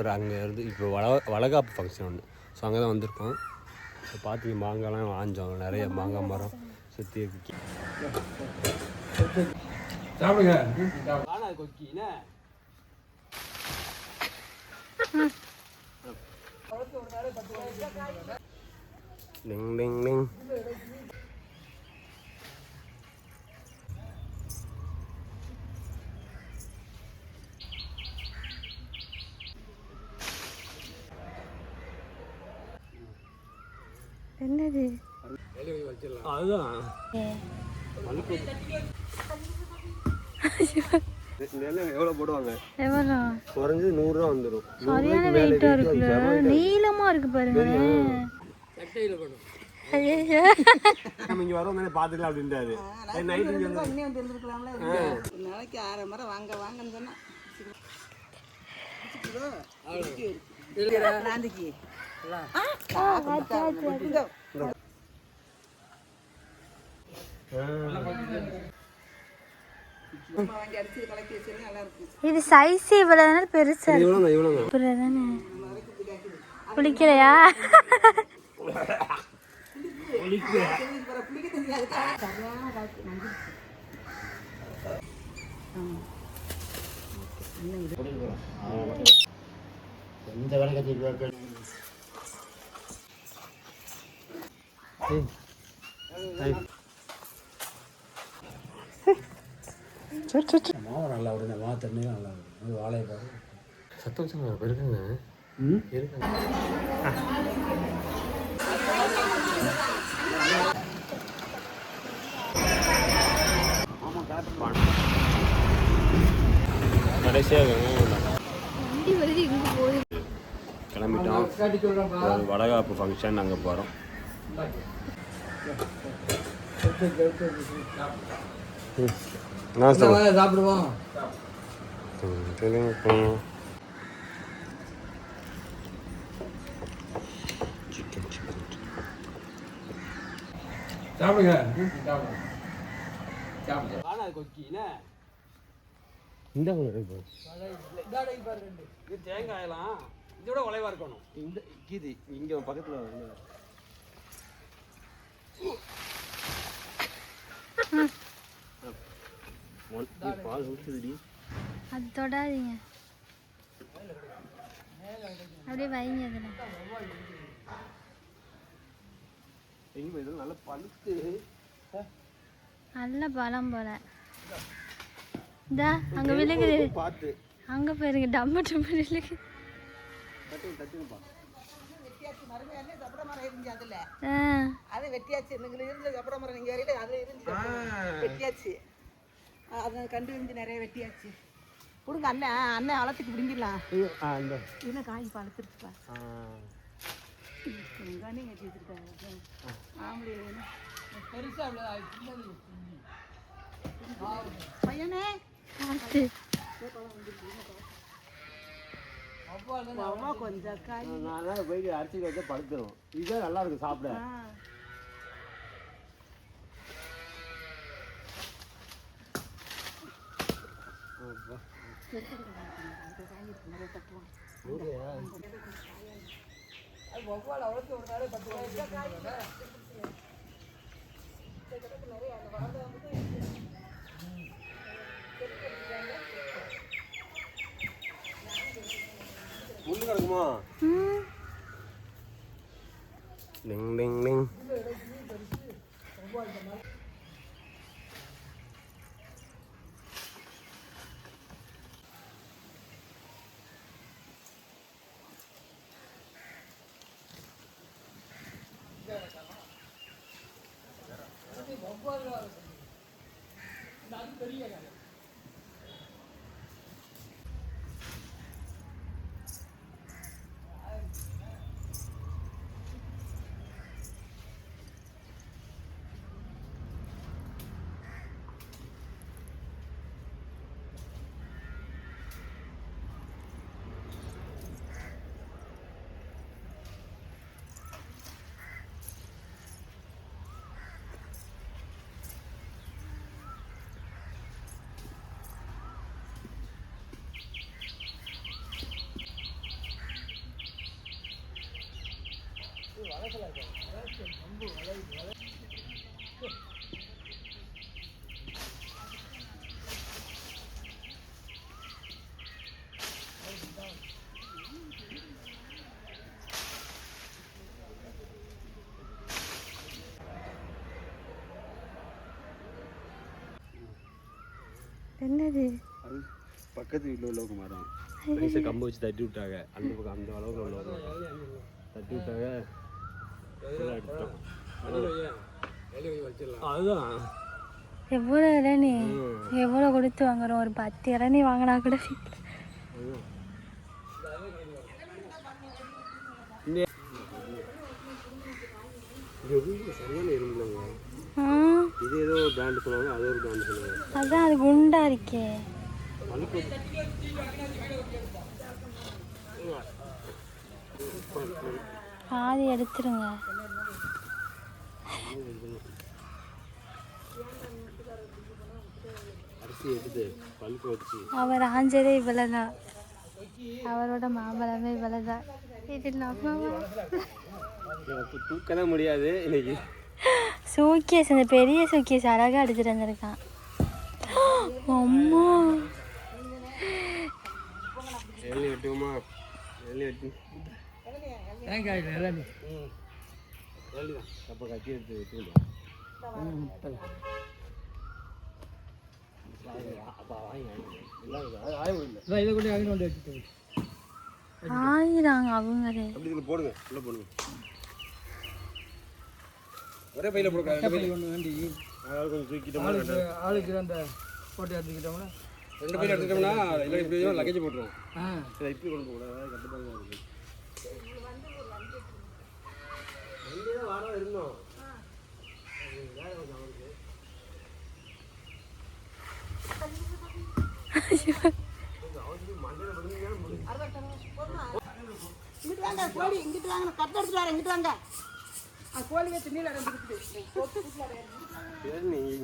ஒரு அங்கே இருந்து இப்போ வளகாப்பு ஃபங்க்ஷன் ஒன்று. ஸோ அங்கே தான் வந்திருக்கோம். இப்போ பார்த்திங்க மாங்காய்லாம் வாஞ்சோம். நிறைய மாங்காய் மரம் சுற்றி இருக்கு. சாப்பிடுங்க. டிங் டிங் டிங். என்னது அதுதான் எவ்வளோ போடுவாங்க? எவ்வளோ? குறைஞ்சு 100 ரூபா வந்துடும். சரியான வெயிட்டா இருக்குல்ல, நீளமா இருக்கு பாருங்க. இங்க வரோம் பாத்துக்கலாம் அப்படின்றாரு. நாளைக்கு 6 மரம் வாங்க வாங்கன்னு சொன்னா இது சைஸ் இவ்வளவு பெருசா குளிக்கலையா? இந்த வேலை கட்டி மாவு நல்லா வருது. மாவு தண்ணி நல்லா வருது. வாழையை பாரு. சத்தம் சார் இருக்குங்க. இருக்குங்க. கடைசியாக கிளம்பிட்டோம். வளகாப்பு ஃபங்க்ஷன் அங்கே போகிறோம். சாப்பிடுவோம். சாப்பிடுங்க. இந்த தேங்காயெல்லாம் இதோட வளைவா இருக்கணும். இந்த கீதி இங்க பக்கத்துல பால் ஊற்றுதுடி. அது தொடாதீங்க, அப்படியே வைங்க. அதில் நல்ல பழுத்து நல்ல பழம் போல. இதா அங்க விழுகுது, பார்த்து அங்க போயிருங்க. டம்ம டம்ம விழுகு. அது வெட்டியாச்சு. வெட்டியாச்சு. அதை கண்டு வந்து நிறைய வெட்டியாச்சு. கொடுங்க அண்ணன். அண்ணன் வளர்த்துக்கு பிடிங்கிடலாம். இன்னும் காய் பழத்துருப்பா. கண்ணி கட்டி வச்சிருக்காங்க. ஆம்பளை பையனே கொஞ்சம் காய் போயிட்டு அரிசி வச்சா படுத்துரும். இதுதான் நல்லா இருக்கு சாப்பிட. முள்ளு கிடக்குமா? டிங் டிங் டிங். என்னது அது பக்கத்து வீட்டில் உள்ளவங்க மரம் நைஸாக கம்பு வச்சு தட்டி விட்டாங்க. அந்த பக்கம் அந்த அளவுக்கு உள்ளவங்க தட்டி விட்டாங்க. எடுத்தோம். அதுதான் எவ்வளோ இளநீ எவ்வளோ கொடுத்து வாங்குறோம்? ஒரு 10 இளநீ வாங்கினா கூட சரியான இரும்புலங்க. இது ஏதோ பிராண்டு சொல்லுவாங்க, அது ஒரு பிராண்டு சொல்லுவாங்க. அதான் அது குண்டா இருக்கே. பாதி எடுத்துருங்க. அரிசி எடுத்து பழுக்க வச்சு அவர் ஆஞ்சதே இவ்வளோதான். அவரோட மாம்பழமே இவ்வளோதான். இது நம்ம தூக்கவே முடியாது இன்னைக்கு. சூக்கியஸ், இந்த பெரிய சூக்கியஸ் அழகாக எடுத்துட்டு வந்திருக்கான். அம்மா எள்ளி வெட்டுவோமா? எள்ளி வெட்டி எள்ளி தான் அப்போ கட்டி எடுத்து வெட்டிடுவோம். ஆயிராங்க அவங்களே. அப்படி இதில் போடுங்க, உள்ள போடுங்க. ஒரே பையில போடுங்க. ஒன்று வேண்டி கொஞ்சம் தூக்கிட்டோம்னா ஆளுக்கு அந்த போட்டு எடுத்துக்கிட்டோம்னா 2 பையில எடுத்துக்கிட்டோம்னா இல்லை இப்படி லக்கேஜ் போட்டுருவோம். சரி இப்படி கொண்டு போகக்கூடாது, கட்டுப்பாடு தான் இருக்குது. வாரம் இருந்தோம். இங்கிட்டு வாங்க கோழி, இங்கிட்டு வாங்க, கட்டை எடுத்துட்டு வரேன், இங்கிட்டு வாங்க. கோழி வச்சு நீல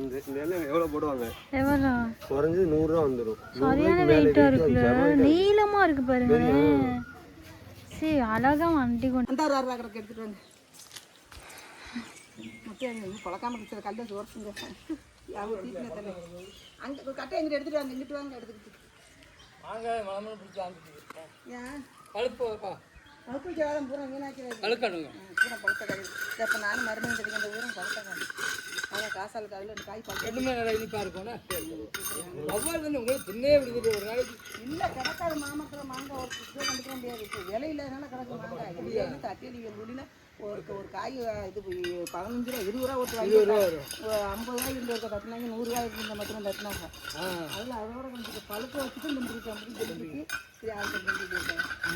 இந்த எண்ணெய் எவ்வளோ போடுவாங்க? எவ்வளோ? குறைஞ்சது 100 ரூபா வந்துடும். சரியான வெயிட்டாக இருக்குல்ல, நீளமாக இருக்கு பாருங்க. சரி அழகா வண்டி கொண்டு அந்த 6 ரூபா கணக்கு எடுத்துட்டு வாங்க. மொத்தம் பழக்காம இருக்கிற கல்லை சோர்த்துங்க. அங்கே கட்டை எங்கிட்ட எடுத்துட்டு வாங்க, இங்கிட்டு வாங்க எடுத்துக்கிட்டு வாங்க. மலமலம் பிடிச்சி வாங்கிட்டு ஏன் பழுப்பு பழுப்பு ஜாதம் பூரா வீணாக்கிறது பழுக்கணுங்க. பூரா பழுத்த காய். இப்போ நானும் மருந்து தெரியும், அந்த ஊரும் பழுத்த காய். அதான் காசால் காயில் காய் பழுத்து ரெண்டுமே நல்லா இனிப்பாக இருக்கும்னா ஒவ்வொரு வந்து உங்களுக்கு தின்னே விடுது ஒரு நாளைக்கு. இல்லை கிடக்காது. மாமரத்தில் மாங்காய் ஒரு கிலோ கண்டுக்க முடியாது. இப்போ விலை இல்லாதனால கிடக்கு மாங்காய். வெளியே தட்டியடி முடினா ஒரு காய் இது 15 ரூபா 20 ரூபா ஒருத்தர் வாங்கி 50 ரூபாய் இருந்து ஒருத்தர் தட்டினாங்க, 100 ரூபாய் இருந்த மட்டும் தட்டினாங்க. அதில் அதோட கொஞ்சம் பழுக்க வச்சுட்டு நின்றுருக்கு அப்படின்னு சொல்லிட்டு சரி ஆளுக்கு நின்றுட்டு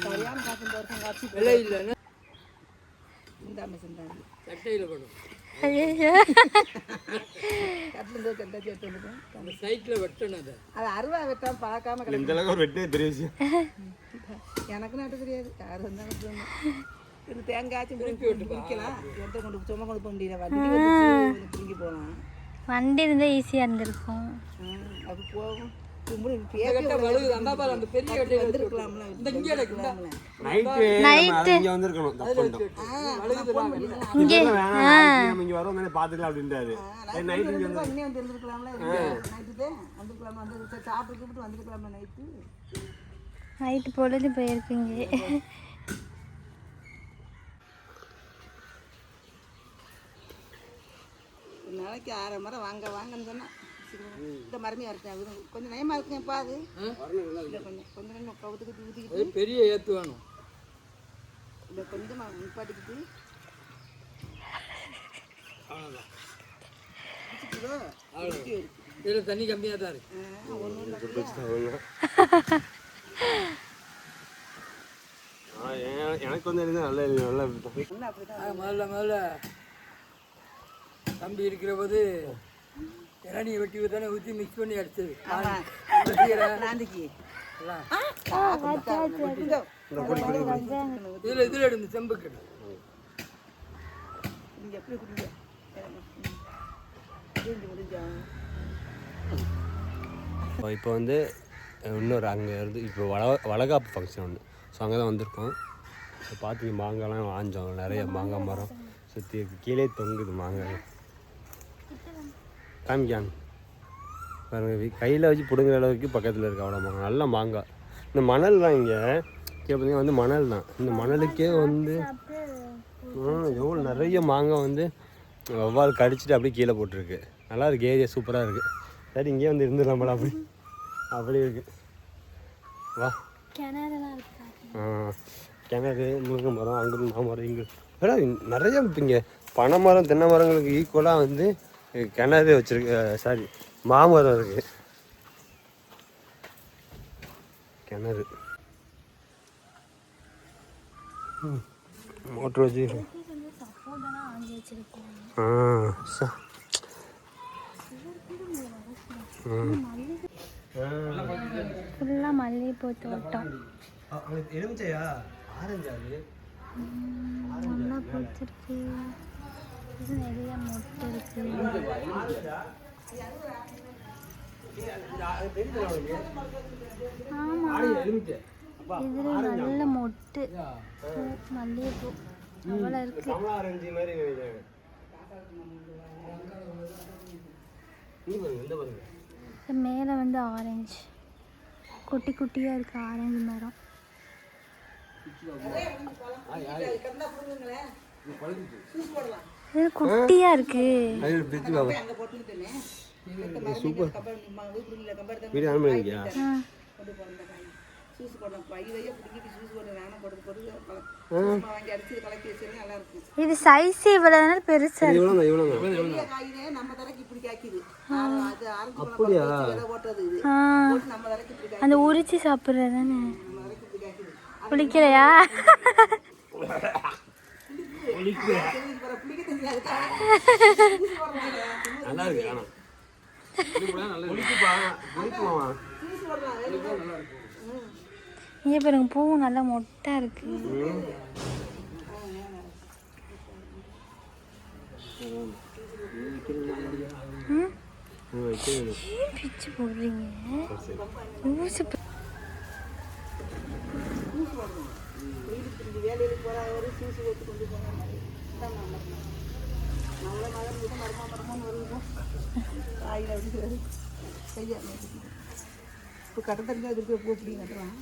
சரியான காசு இந்த வருஷம் காட்சி விலை இல்லைன்னா சிந்தாம சிந்தாம சட்டையில் போடும். கட்டில் இருந்து கட்டாச்சு எடுத்து வந்துட்டேன். அந்த சைக்கிளில் வெட்டணும். அதை அது அருவா வெட்டாமல் பார்க்காம இந்த அளவுக்கு ஒரு வெட்டே பெரிய விஷயம். எனக்கு நட்டு தெரியாது. யார் வந்தாலும் இது தேங்காய்ச்சும் பிடிக்கலாம். எந்த கொண்டு சும்மா கொண்டு போக முடியல. வண்டி வந்து பிடிங்கி போகலாம். வண்டி இருந்தால் ஈஸியாக இருந்திருக்கும். அது போகும். அந்த பெரிய வந்துருக்கலாம்ல. நைட்டு இங்கே வந்திருக்கணும். இங்கே வரோம் பார்த்துக்கலாம் அப்படின்றாரு. நைட்டு இன்னும் வந்து இருந்துருக்கலாம்ல. நைட்டு வந்துருக்கலாமா? வந்து சாப்பிட்டு வந்துருக்கலாமா? நைட்டு பொழுது போயிருக்கீங்க. நாளைக்கு 6 மரம் வாங்கன்னு சொன்னால் இந்த மரமே இருக்கேன். கொஞ்சம் நயமாக இருக்குங்கப்பா. அது இல்லை கொஞ்சம் கவுத்துக்கிட்டு ஊற்றிக்கிட்டு பெரிய ஏற்று வேணும். இல்லை கொஞ்சமாக நிப்பாட்டிக்கிட்டு இதில் தண்ணி கம்மியாக தான் இருக்கு. எனக்கு வந்து நல்லா நல்லா முதல்ல தம்பி இருக்கிற போது இளநியை வெட்டி தானே ஊற்றி மிக்ஸ் பண்ணி அடிச்சது. நாந்திக்கு இதில் எடுந்து செம்புக்கு நீங்கள் எப்படி குடிங்க முடிஞ்சா. இப்போ வந்து இன்னொரு அங்கே இருந்து இப்போ வளகாப்பு ஃபங்க்ஷன் ஒன்று. ஸோ அங்கே தான் வந்திருக்கோம். இப்போ பார்த்தீங்க மாங்காய்லாம் வாஞ்சோம். நிறைய மாங்காய் மரம் சுற்றி கீழே தொங்குது மாங்காய். காமிக்காங்க பாருங்க, கையில் வச்சு பிடுங்குற அளவுக்கு பக்கத்தில் இருக்க அவ்வளோ மாங்காய். நல்ல மாங்காய். இந்த மணல் தான் இங்கே கீழே பார்த்தீங்கன்னா வந்து மணல் தான். இந்த மணலுக்கே வந்து எவ்வளோ நிறைய மாங்காய் வந்து வவ்வால் கடிச்சிட்டு அப்படியே கீழே போட்டிருக்கு. நல்லா இருக்கு. ஏரியா சூப்பராக இருக்குது. சரி இங்கேயே வந்து இருந்துடலாம்ல அப்படி. அப்படி இருக்கு. வா கிணறுலாம் இருக்கா? கிணறு, முருங்கை மரம், அங்கிருந்து மாமரம், இங்கே எல்லாம் நிறைய இங்கே பனை மரம் தென்னை மரங்களுக்கு ஈக்குவலாக வந்து கிணறு வச்சுருக்கு. சாரி, மாமரம் இருக்குது. கிணறு மோட்ரு வச்சு ஃபுல்லாக மல்லிகைப்பூ தோட்டம். எலுமிச்சையா ஆரஞ்சா அது நல்லா பூத்திருக்கு. இது நிறைய மொட்டை இருக்கு. ஆமாம், இதில் நல்ல மொட்டு மல்லிகைப்பூ அவ்வளோ இருக்கு. ஆரஞ்சு மாதிரி நினைக்கிறேன். மேலே வந்து ஆரஞ்சு குட்டி குட்டியாக இருக்கு. ஆரஞ்சு மரம் இது குட்டியாக இருக்கு. சூப்பர் வீடு அனுமதிக்கியா? இது சைஸ் இவ்வளவு பெருசா அந்த உரிச்சு சாப்பிடுறது தானே. பிடிக்கலையா? நல்லா இருக்கு. இங்கே பாருங்க, பூ நல்லா மொட்டா இருக்கு. பிச்சு போடுறீங்க. இப்போ கட்ட தெரிஞ்சா அதுக்கு பூ பிடி கட்டுறான்.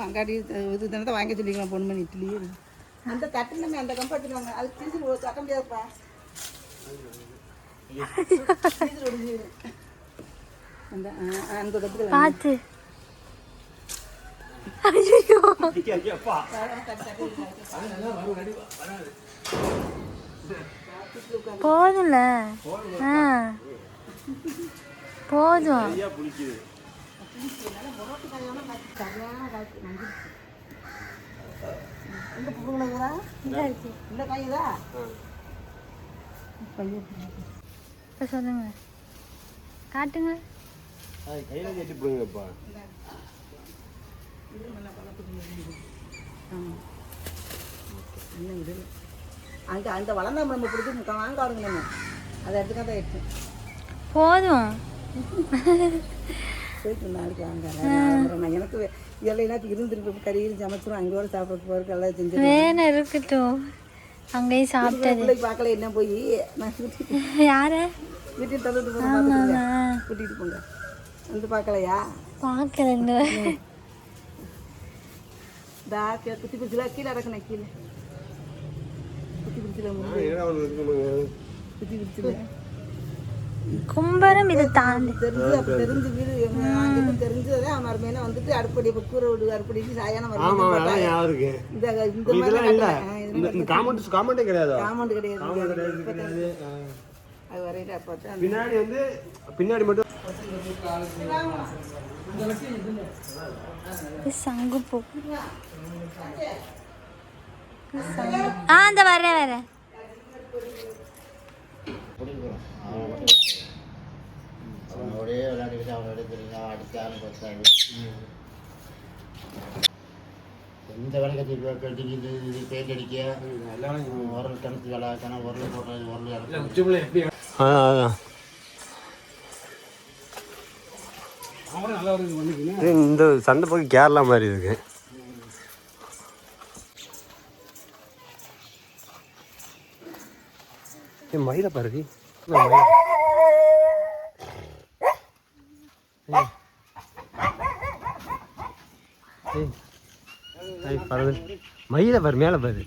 அங்காடி இது தானே வாங்க சொல்லிக்கலாம். பொண்ணு மணி இட்லி அந்த தட்டுன்னு அந்த கம்பாட்டுக்காங்க. அது திருச்சி தட்ட முடியாதுப்பா. அந்த அந்த தட்டு பார்த்து போதும்ல. போதும். இந்த காய்தா இப்போ சொல்லுங்க, காட்டுங்க. கையில் கட்டி போடுங்கப்பா. அங்கே அந்த வளர்ந்தா நம்ம பிடிச்சி வாங்க வருங்க. நம்ம அதை எடுத்துக்காத எடுத்து போதும். போயிட்டு நாளைக்கு வாங்க. எனக்கு இலையெல்லாம் இருந்துருக்கு. கறியும் சமைச்சிரும். அங்கேயோட சாப்பிட்றதுக்கு போகிறதுக்கு எல்லாம் செஞ்சு வேணும் இருக்கட்டும். அங்கேயும் சாப்பிட்டது பார்க்கல. என்ன போய் யார வீட்டில் தந்துட்டு போங்க, கூட்டிகிட்டு போங்க. வந்து பார்க்கலையா? பார்க்கலங்க. குத்தி பிடிச்சல கீழே இறக்குன. கீழே குத்தி பிடிச்சல குத்தி பிடிச்சல கும்பரம். இது தாண்டி தெரிஞ்சு வீடு தெரிஞ்சதே மறுமையில வந்துட்டு அடுப்படி கூரை வீடு அடுப்படிக்கு சாயான காமெண்டே கிடையாது. காமெண்ட் கிடையாது. அது வரையில பார்த்தா பின்னாடி வந்து பின்னாடி மட்டும் சங்குப்பூ. அந்த வரேன். ஒரே விளையாடிக்கிட்டு அவனோட தெரியுங்க அடிச்சாலும் பத்தாது. எந்த வேலைக்கு கட்டிக்கிட்டு இது பெயிண்ட் அடிக்க உரல் கிணத்து வேலை உரல் போடுறது உரல் இந்த சண்டை பக்கம் கேரளா மாதிரி இருக்கு. மயில பாருதி மயில பாரு, மேல பாரு.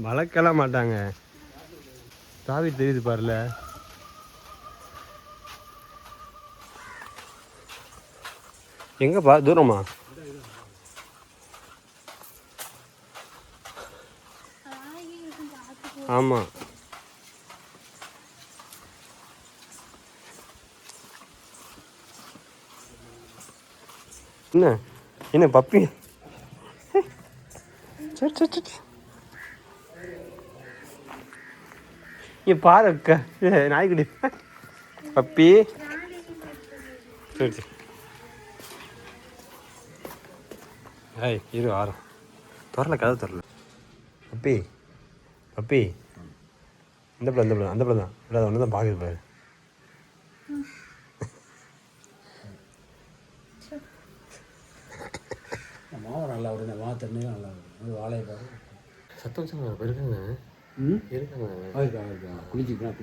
வளர்க்கலாம் மாட்டாங்க. தாவி தெரியுது பாருல. எங்கப்பா தூரமா? ஆமா, என்ன என்ன பப்பி? சரி சரி சரி, இங்கே பாரு நாய்க்குடி பப்பி. சரி சரி, ஏய் இரு வாரம் திறல, கதை திறல. பப்பி பப்பி, இந்த பிள்ளை அந்த பிள்ளை தான் இல்லை, ஒன்று தான் பார்க்குது பாரு. மாவு நல்லா வருது, மாவு தண்ணியும் நல்லா வருது. வாழையை பாரு, சத்தம் வச்சுங்க இருக்குங்க. இருக்குங்க, குளிச்சுக்கலாம்.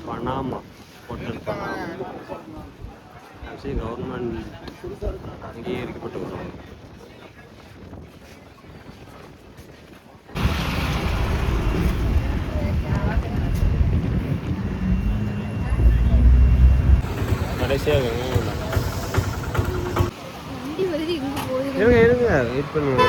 பனாமா ஹோட்டல், பனாமா கவர்மெண்ட் அங்கீகரிக்கப்பட்டு வரும். கடைசியாக இருங்க இருங்க, வெயிட் பண்ணுங்க.